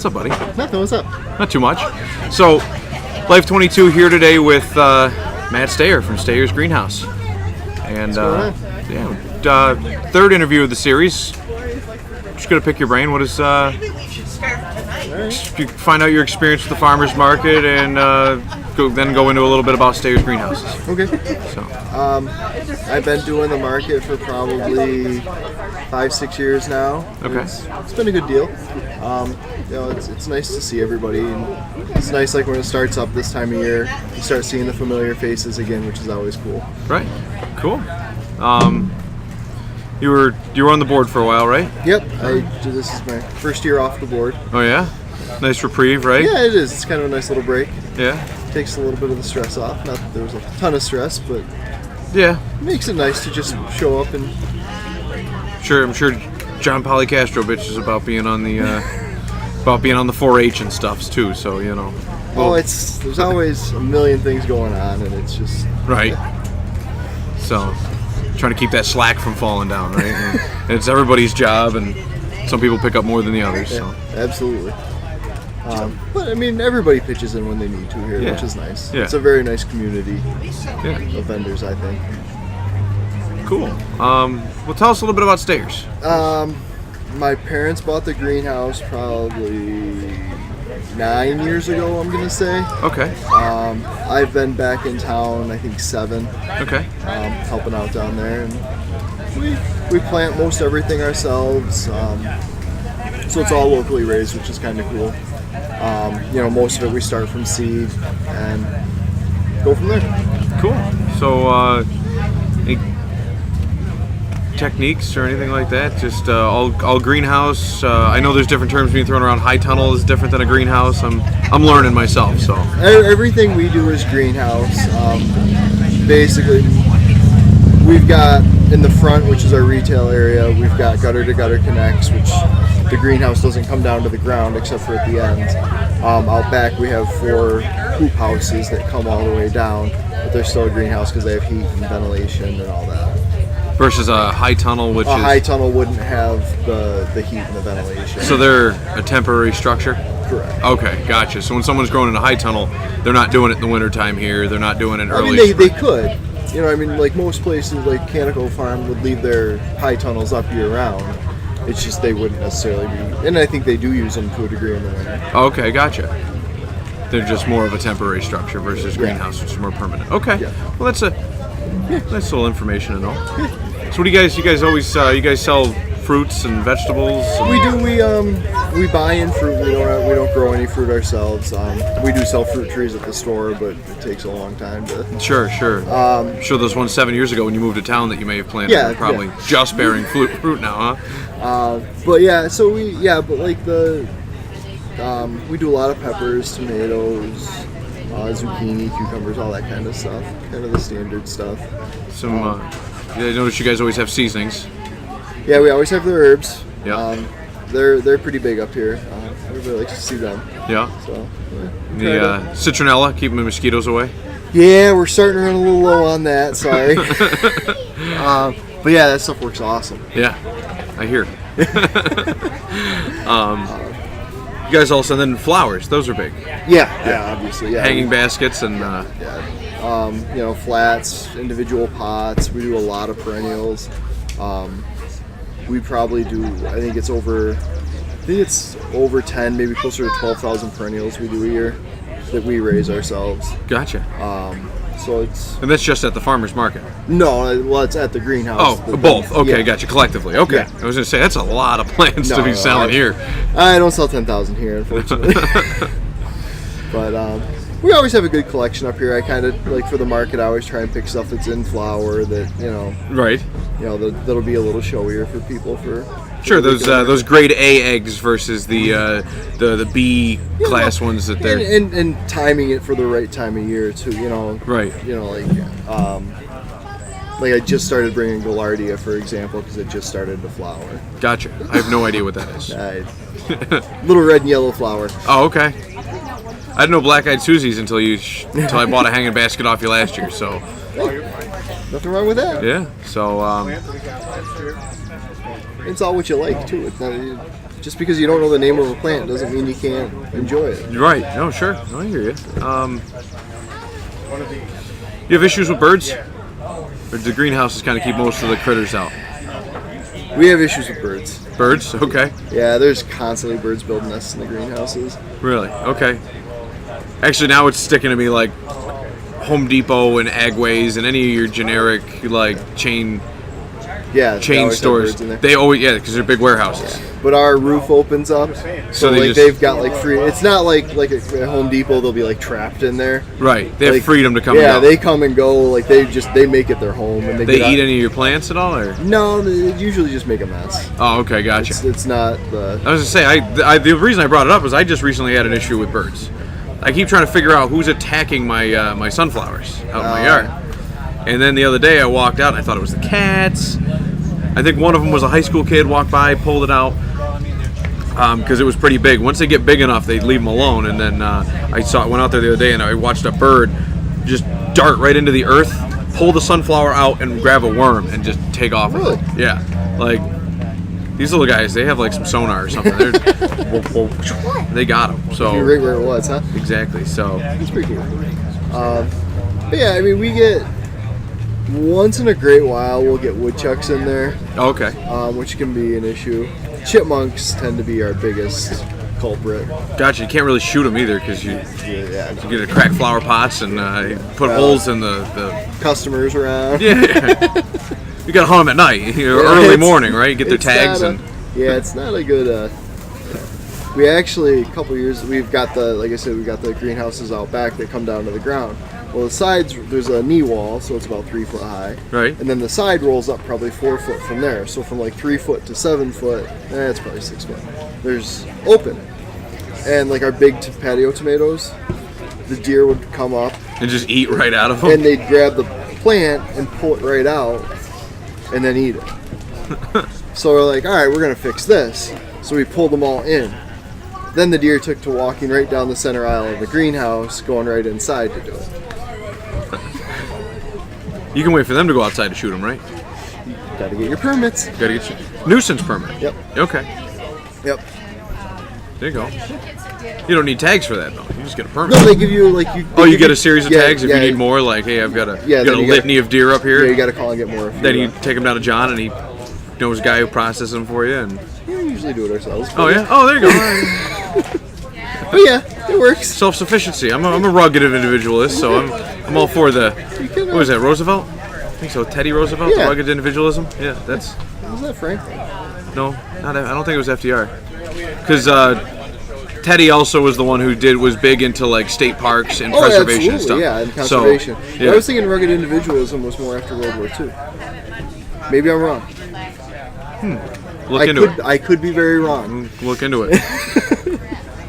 What's up, buddy? Nothing. What's up? Not too much. So, Life22 here today with Matt Stayer from Stayer'sGreenhouse. And third interview of the series. Just gonna pick your brain. What is find out your experience with the farmers market and then go into a little bit about Stayer's Greenhouses. Okay. So, I've been doing the market for probably 5-6 years now. Okay. It's been a good deal. It's nice to see everybody. And it's nice, like when it starts up this time of year, you start seeing the familiar faces again, which is always cool. Right. Cool. You were on the board for a while, right? Yep. This is my first year off the board. Oh yeah. Nice reprieve, right? Yeah, it is. It's kind of a nice little break. Yeah. Takes a little bit of the stress off. Not that there was a ton of stress, but yeah, it makes it nice to just show up and. Sure, I'm sure John Polycastro bitches about being on the 4-H and stuff too. So you know. Well, there's always a million things going on, and it's just right. So, trying to keep that slack from falling down, right? And it's everybody's job, and some people pick up more than the others. Yeah, so. Absolutely. But I mean, everybody pitches in when they need to here, Yeah. which is nice. Yeah. It's a very nice community Yeah. of vendors, I think. Cool. Well, tell us a little bit about Stayers. My parents bought the greenhouse probably 9 years ago, I'm gonna say. Okay. I've been back in town, I think 7, Okay. helping out down there, and we plant most everything ourselves. So it's all locally raised, which is kind of cool. Most of it we start from seed and go from there. Cool. So, any techniques or anything like that? Just all greenhouse. I know there's different terms being thrown around. High tunnel is different than a greenhouse. I'm learning myself. So everything we do is greenhouse. Basically, we've got in the front, which is our retail area, we've got gutter-to-gutter connects, which the greenhouse doesn't come down to the ground except for at the end. Out back we have 4 hoop houses that come all the way down, but they're still a greenhouse because they have heat and ventilation and all that. versus a high tunnel, which a high tunnel wouldn't have the heat and the ventilation. So they're a temporary structure? Correct. Okay, gotcha. So when someone's growing in a high tunnel, they're not doing it in the wintertime here, they're not doing it early. I mean, they could. Like most places, like Canico Farm would leave their high tunnels up year round. It's just they wouldn't necessarily be, and I think they do use them to a degree in the winter. Okay, gotcha. They're just more of a temporary structure versus greenhouse, which is more permanent. Okay, well that's a nice little information to know. So what do you guys always, you guys sell fruits and vegetables? We do. We buy in fruit. We don't grow any fruit ourselves. We do sell fruit trees at the store, but it takes a long time to. Sure. I'm sure those ones 7 years ago when you moved to town that you may have planted were probably just bearing fruit now, huh? But we do a lot of peppers, tomatoes, zucchini, cucumbers, all that kind of stuff. Kind of the standard stuff. I noticed you guys always have seasonings. Yeah, we always have the herbs. Yeah. They're pretty big up here. Everybody likes to see them. Yeah. So. The citronella, keeping the mosquitoes away. Yeah, we're starting to run a little low on that. Sorry. But yeah, that stuff works awesome. Yeah, I hear. You guys also then flowers; those are big. Yeah, obviously. Yeah. Hanging baskets and. Flats, individual pots. We do a lot of perennials. We probably do. I think it's over 10, maybe closer to 12,000 perennials we do a year that we raise ourselves. Gotcha. And that's just at the farmers market. No, well, it's at the greenhouse. Oh, both. Okay, gotcha. Collectively. Okay. Yeah. I was gonna say that's a lot of plants to be selling here. I don't sell 10,000 here, unfortunately. But we always have a good collection up here. I kind of like for the market. I always try and pick stuff that's in flower that Right. That'll be a little showier for people for. Sure, those grade A eggs versus the B class ones that they're and timing it for the right time of year too. Right. Like I just started bringing Gaillardia, for example, because it just started to flower. Gotcha. I have no idea what that is. Little red and yellow flower. Oh, okay. I didn't know black-eyed Susies until I bought a hanging basket off you last year. So. Nothing wrong with that. Yeah. So. It's all what you like too. just because you don't know the name of a plant doesn't mean you can't enjoy it. Right. No, sure. No, I hear you. You have issues with birds? Or do the greenhouses kind of keep most of the critters out? We have issues with birds. Birds? Okay. Yeah, there's constantly birds building nests in the greenhouses. Really? Okay. Actually, now it's sticking to me like Home Depot and Agways and any of your generic like chain stores. They always because they're big warehouses. Yeah. But our roof opens up, so like they've got like free. It's not like at Home Depot they'll be like trapped in there. Right. They have like, freedom to come. Yeah, and go. They come and go. Like they make it their home, and they eat any of your plants at all, or no? They usually just make a mess. Oh, okay, gotcha. It's not the. I was gonna say the reason I brought it up is I just recently had an issue with birds. I keep trying to figure out who's attacking my my sunflowers out in my yard. And then the other day I walked out and I thought it was the cats. I think one of them was a high school kid, walked by, pulled it out because it was pretty big. Once they get big enough, they leave them alone. And then I went out there the other day and I watched a bird just dart right into the earth, pull the sunflower out and grab a worm and just take off. Really? Yeah. Like, these little guys, they have like some sonar or something. They got them. So you're right where it was, huh? Exactly. So it's pretty cool. But yeah, I mean, we get once in a great while we'll get woodchucks in there. Okay. Which can be an issue. Chipmunks tend to be our biggest culprit. Gotcha. You can't really shoot them either because you get to crack flower pots and put holes in the customers around. Yeah. You gotta hunt them at night, early morning, right? Get their tags it's not a good. We actually a couple years we've got like I said, we got the greenhouses out back that come down to the ground. Well, the sides there's a knee wall, so it's about 3 foot high. Right. And then the side rolls up probably 4 foot from there. So from like 3 foot to 7 foot, it's probably 6 foot. There's open, and like our big patio tomatoes, the deer would come up and just eat right out of them. And they'd grab the plant and pull it right out. And then eat it. So we're like, all right, we're gonna fix this. So we pulled them all in. Then the deer took to walking right down the center aisle of the greenhouse, going right inside to do it. You can wait for them to go outside to shoot them, right? You gotta get your permits. Gotta get your nuisance permit. Yep. Okay. Yep. There you go. You don't need tags for that though. You just get a permit. No, they give you like you. You get a series of tags if you need more. Like, hey, I've got a litany of deer up here. Yeah, you got to call and get more. Then you take them down to John, and he knows a guy who processes them for you. And we usually do it ourselves. Oh yeah. Oh, there you go. But yeah, it works. Self-sufficiency. I'm a rugged individualist, so I'm all for the. What was that? Roosevelt? I think so. Teddy Roosevelt. Yeah. Rugged individualism. Yeah, that's. Was that Franklin? No, I don't think it was FDR. Because Teddy also was the one who was big into like state parks and preservation and stuff. Yeah, and conservation. So, yeah. I was thinking rugged individualism was more after World War II. Maybe I'm wrong. Look into it. I could be very wrong. Look into it.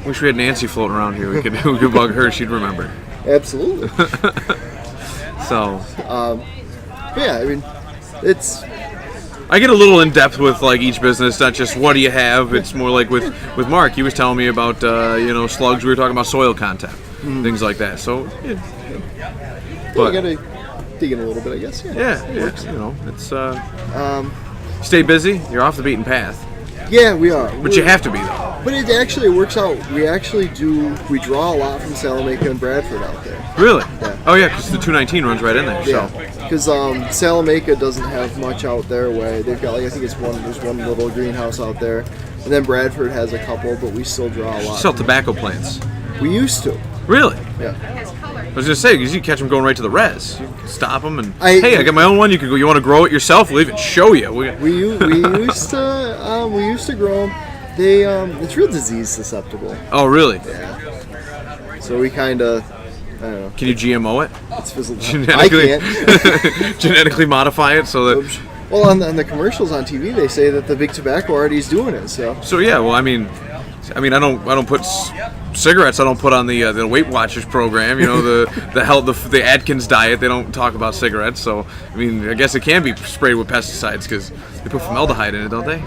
Wish we had Nancy floating around here. We could bug her. She'd remember. Absolutely. So. Yeah, I mean, it's. I get a little in depth with like each business, not just what do you have. It's more like with Mark. He was telling me about slugs. We were talking about soil content, things like that. So, yeah. But you gotta dig in a little bit, I guess. Yeah. It's stay busy. You're off the beaten path. Yeah, we are. But you have to be though. But it actually works out. We draw a lot from Salamanca and Bradford out there. Really? Yeah. Oh yeah, because the 219 runs right in there. Yeah. Because Salamanca doesn't have much out their way. They've got there's one little greenhouse out there, and then Bradford has a couple, but we still draw a lot. Sell tobacco plants. We used to. Really? Yeah. I was gonna say because you catch them going right to the res. You can stop them and I got my own one. You can go. You want to grow it yourself? We'll even show you. We used to grow them. They it's real disease susceptible. Oh really? Yeah. So we kind of. I don't know. Can you GMO it? It's physical. I can't. Genetically modify it so that. Well, on the commercials on TV, they say that the big tobacco already is doing it. So yeah. Well, I mean, I don't put cigarettes. I don't put on the Weight Watchers program. The Atkins diet. They don't talk about cigarettes. So I mean, I guess it can be sprayed with pesticides because they put formaldehyde in it, don't they?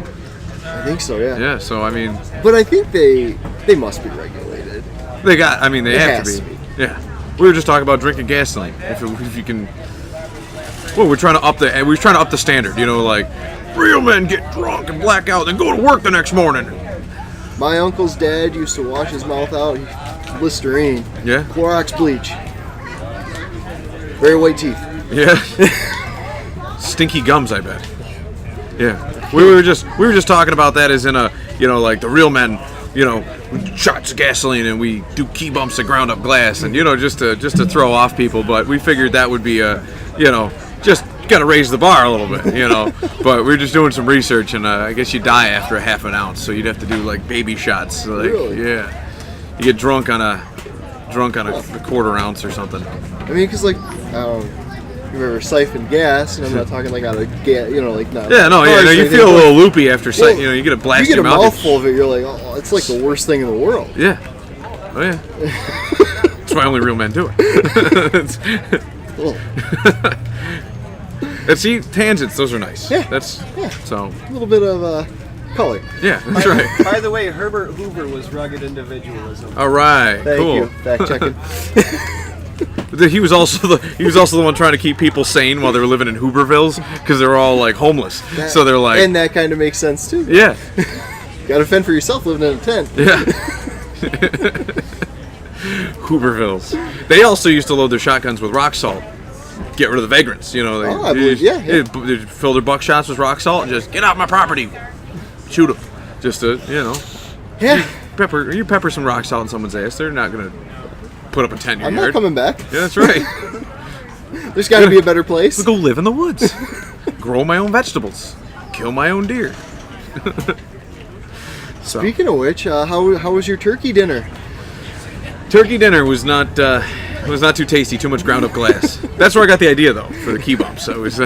I think so. Yeah. Yeah. So I mean. But I think they must be regulated. They have to be. Yeah. We were just talking about drinking gasoline. If you can, well, we're trying to up the standard. Like real men get drunk and black out, then go to work the next morning. My uncle's dad used to wash his mouth out. Listerine. Yeah. Clorox bleach. Very white teeth. Yeah. Stinky gums, I bet. Yeah. We were just talking about that as in a, like the real men, shots of gasoline and we do key bumps of ground up glass and just to throw off people, but we figured that would be just got to raise the bar a little bit, but we were just doing some research and I guess you die after a half an ounce, so you'd have to do like baby shots. So, like, really? Yeah. You get drunk on a quarter ounce or something. I mean, because like, you've ever siphoned gas, and I'm not talking like out of gas, like not. Yeah, no, yeah, no, you feel a little loopy after you get a blast. You get in a your mouth. mouthful of it, you're like, oh, it's like the worst thing in the world. Yeah. Oh yeah. That's why only real men do it. And see, tangents, those are nice. Yeah. So a little bit of color. Yeah, that's right. By the way, Herbert Hoover was rugged individualism. All right, Thank cool. you. Fact checking. He was also the one trying to keep people sane while they were living in Hoovervilles because they were all like homeless. So they're like, and that kind of makes sense too. Yeah. Got to fend for yourself living in a tent. Yeah. Hoovervilles. They also used to load their shotguns with rock salt. Get rid of the vagrants, I believe, yeah. They fill their buckshots with rock salt and just get out my property, shoot them, just to Yeah. You pepper some rock salt in someone's ass, they're not gonna put up a tent in your I'm yard. not coming back. Yeah, that's right. There's got to be a better place. Go live in the woods, grow my own vegetables, kill my own deer. So, Speaking of which, how was your turkey dinner? turkey dinner was not too tasty. Too much ground up glass. That's where I got the idea though for the key bump. So it was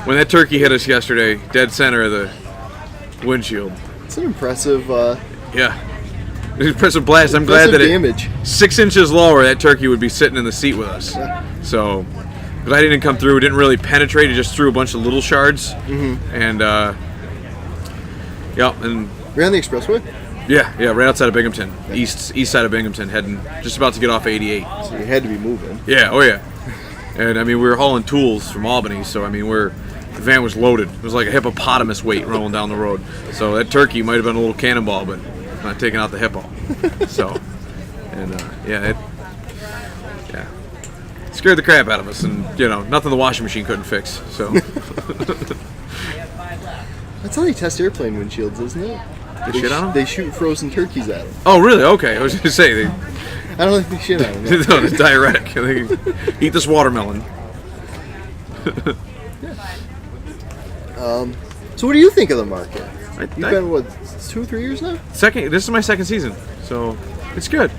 when that turkey hit us yesterday, dead center of the windshield. It's an impressive. Yeah. Impressive blast. I'm glad that damage. 6 inches lower, that turkey would be sitting in the seat with us. Yeah. So, because I didn't come through, it didn't really penetrate. It just threw a bunch of little shards. Mm-hmm. And, and We're on the expressway. yeah, right outside of Binghamton, east side of Binghamton, heading just about to get off 88. So you had to be moving. Yeah, oh yeah. And I mean, we were hauling tools from Albany, so I mean, the van was loaded. It was like a hippopotamus weight rolling down the road. So that turkey might have been a little cannonball, but not taking out the hippo. So, and it scared the crap out of us, and nothing the washing machine couldn't fix. So That's how they test airplane windshields, isn't it? They shit on them? They shoot frozen turkeys at them. Oh, really? Okay, I was going to say I don't think they shit on them. no, it's diuretic. They eat this watermelon. So what do you think of the market? You've I- been, 2 or 3 years now? This is my second season, so it's good.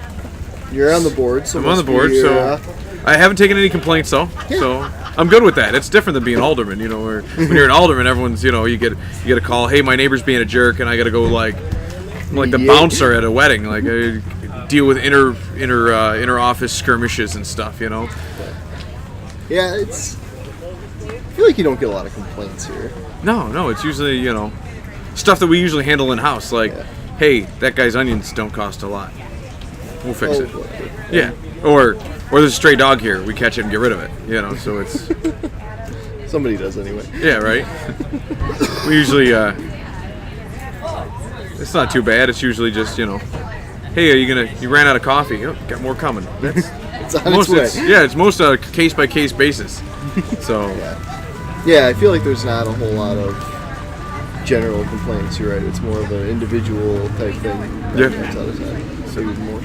You're on the board, so I'm on the must be board, your, so I haven't taken any complaints though. Yeah. So I'm good with that. It's different than being alderman, where when you're an alderman, everyone's, you get a call, hey, my neighbor's being a jerk, and I got to go like the bouncer at a wedding, like deal with inter office skirmishes and stuff, Yeah, I feel like you don't get a lot of complaints here. No, it's usually stuff that we usually handle in house, like, hey, that guy's onions don't cost a lot. We'll fix it. Yeah, or there's a stray dog here. We catch it and get rid of it. So it's Somebody does anyway. yeah, right. We usually it's not too bad. It's usually just hey, you ran out of coffee? Oh, got more coming. That's It's on its way. it's most case by case basis. So Yeah, I feel like there's not a whole lot of general complaints. You're right. It's more of an individual type thing. Yeah. That's out of time. So even more.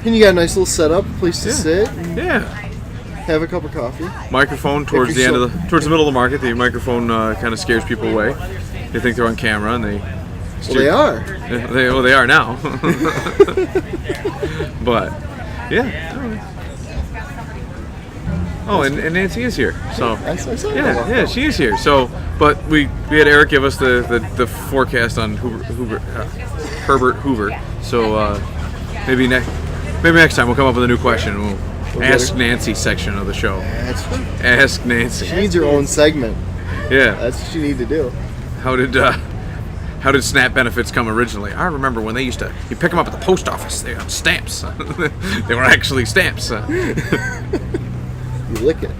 And you got a nice little setup, place to sit, and yeah. have a cup of coffee. Microphone towards the end of towards the middle of the market. The microphone kind of scares people away. They think they're on camera, and they. Well, they are. They are now. But yeah. Oh, and Nancy is here. So I saw that. yeah, she is here. So, but we had Eric give us the forecast on Herbert Hoover. So maybe next time we'll come up with a new question. We'll ask Nancy section of the show. Ask Nancy. She needs her own segment. Yeah. That's what you need to do. How did SNAP benefits come originally? I remember when you pick them up at the post office. They got stamps. They were actually stamps. You lick it.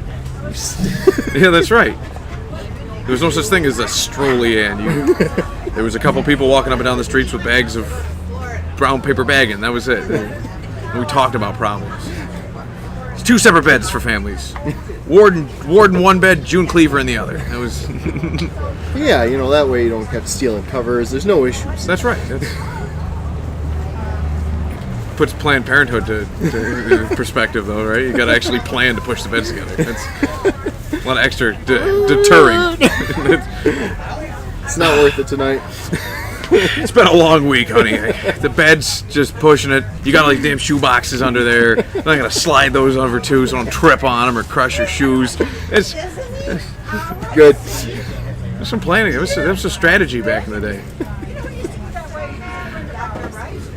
Yeah, that's right. There was no such thing as a Strolian. There was a couple people walking up and down the streets with bags of brown paper bagging. That was it. And we talked about problems. It's 2 separate beds for families. Ward in one bed, June Cleaver in the other. That was. Yeah, that way you don't have to steal in covers. There's no issues. That's right. Puts Planned Parenthood to perspective, though, right? You got to actually plan to push the beds together. That's a lot of extra deterring. It's not worth it tonight. It's been a long week, honey. The bed's just pushing it. You got all these damn shoe boxes under there. I'm not gonna slide those over too, so don't trip on them or crush your shoes. It's Good. there's some planning. There was a strategy back in the day.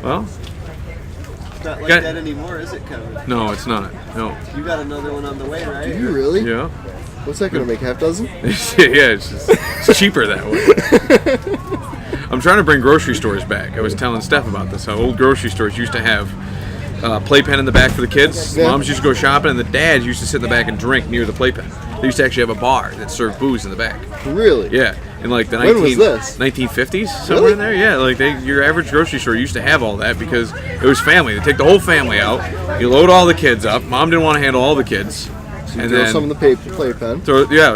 Well, Not like Got- that anymore, is it, Kevin? no, it's not. No. You got another one on the way, right? Do you really? Yeah. What's that gonna make? Half dozen? Yeah, it's cheaper that way. I'm trying to bring grocery stores back. I was telling Steph about this. How old grocery stores used to have playpen in the back for the kids. Yeah. Moms used to go shopping, and the dads used to sit in the back and drink near the playpen. They used to actually have a bar that served booze in the back. Really? Yeah, in like the When was this? 1950s, somewhere in there. Yeah, like your average grocery store used to have all that because it was family. They take the whole family out. You load all the kids up. Mom didn't want to handle all the kids. And Throw then some of the playpen.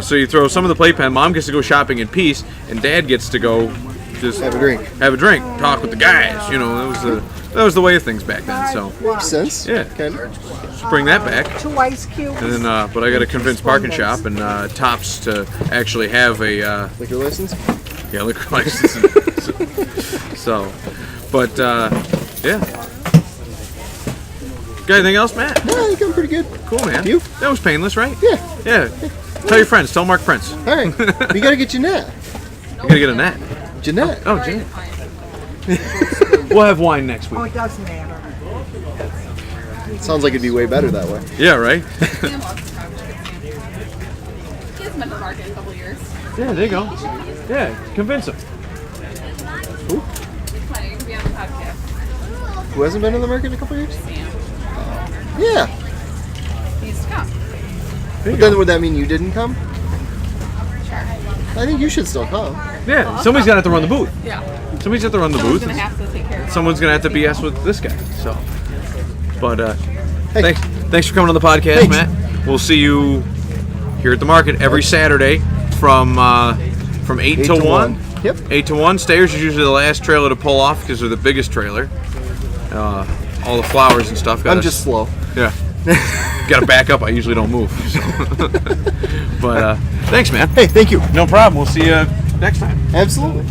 so you throw some of the playpen. Mom gets to go shopping in peace, and Dad gets to go just Have a drink. talk with the guys. That was the way of things back then. So Makes sense. Yeah. Kind of. just bring that back. 2 ice cubes. And then, but I got to convince Park and Shop and Tops to actually have a Liquor license? liquor license. So, but yeah. Got anything else, Matt? Yeah, I think I'm pretty good. Cool, man. You? That was painless, right? Yeah. Yeah. Tell your friends. Tell Mark Prince. All right. We gotta get Jeanette. You gotta get a net. Jeanette. Oh, Jane. We'll have wine next Oh, week. it doesn't matter. Sounds like it'd be way better that way. Yeah, right? He hasn't been to the market in a couple of years. Yeah, there you go. Yeah, convince him. He's planning to be on the podcast. Who hasn't been to the market in a couple years? Sam. Yeah. He needs to come. There you But then go. would that mean you didn't come? Sure. I think you should still come. Yeah, somebody's gonna have to run the booth. Yeah. Somebody's gonna have to run the Someone's booth. gonna have to take care of it. Someone's gonna have to BS with this guy. So, but Hey. thanks for coming on the podcast, Thanks. Matt. We'll see you here at the market every Saturday from 8 till 1. Yep. 8 to 1. Stayers is usually the last trailer to pull off because they're the biggest trailer. All the flowers and stuff. I'm just slow. Yeah. Got to back up. I usually don't move. So. But thanks, man. Hey, thank you. No problem. We'll see you next time. Absolutely.